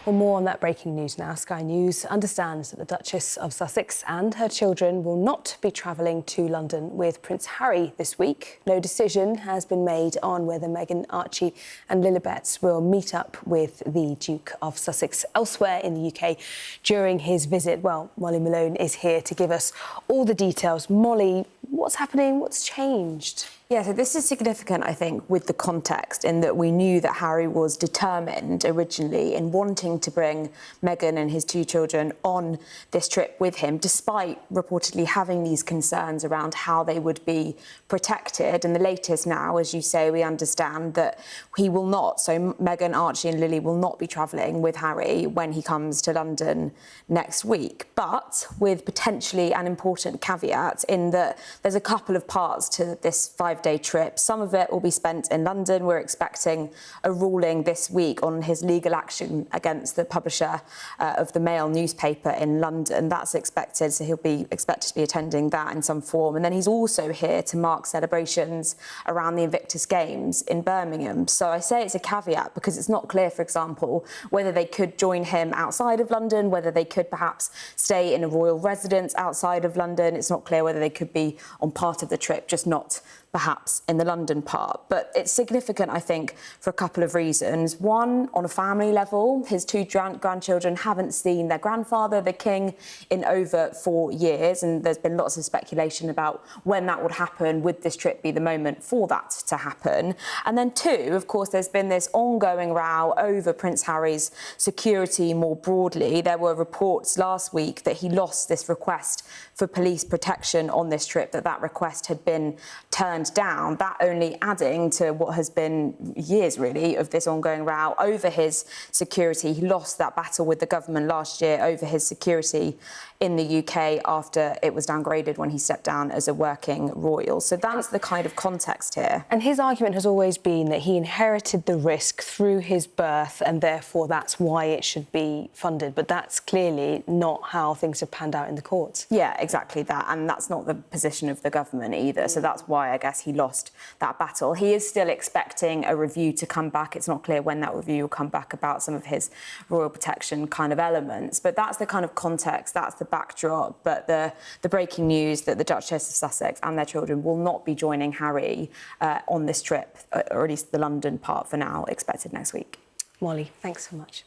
Well, more on that breaking news now. Sky News understands that the Duchess of Sussex and her children will not be travelling to London with Prince Harry this week. No decision has been made on whether Meghan, Archie and Lilibet will meet up with the Duke of Sussex elsewhere in the UK during his visit. Well, Molly Malone is here to give us all the details. Molly, what's happening? What's changed? Yeah, so this is significant, I think, with the context in that we knew that Harry was determined originally in wanting to bring Meghan and his two children on this trip with him, despite reportedly having these concerns around how they would be protected. And the latest now, as you say, we understand that he will not. So Meghan, Archie and Lily will not be travelling with Harry when he comes to London next week, but with potentially an important caveat in that there's a couple of parts to this five-day trip. Some of it will be spent in London. We're expecting a ruling this week on his legal action against the publisher of the Mail newspaper in London. That's expected, so he'll be expected to be attending that in some form. And then he's also here to mark celebrations around the Invictus Games in Birmingham. So I say it's a caveat because it's not clear, for example, whether they could join him outside of London, whether they could perhaps stay in a royal residence outside of London. It's not clear whether they could be on part of the trip, just not perhaps in the London part. But it's significant, I think, for a couple of reasons. One, on a family level, his two grandchildren haven't seen their grandfather, the king, in over 4 years, and there's been lots of speculation about when that would happen. Would this trip be the moment for that to happen? And then two, of course, there's been this ongoing row over Prince Harry's security more broadly. There were reports last week that he lost this request for police protection on this trip, that request had been turned down, that only adding to what has been years, really, of this ongoing row over his security. He lost that battle with the government last year over his security in the UK after it was downgraded when he stepped down as a working royal. So that's the kind of context here. And his argument has always been that he inherited the risk through his birth and therefore that's why it should be funded. But that's clearly not how things have panned out in the courts. Yeah, exactly that. And that's not the position of the government either. So that's why I guess he lost that battle. He is still expecting a review to come back. It's not clear when that review will come back about some of his royal protection kind of elements. But that's the kind of context, that's the backdrop. But the breaking news that the Duchess of Sussex and their children will not be joining Harry on this trip, or at least the London part for now, expected next week. Molly, thanks so much.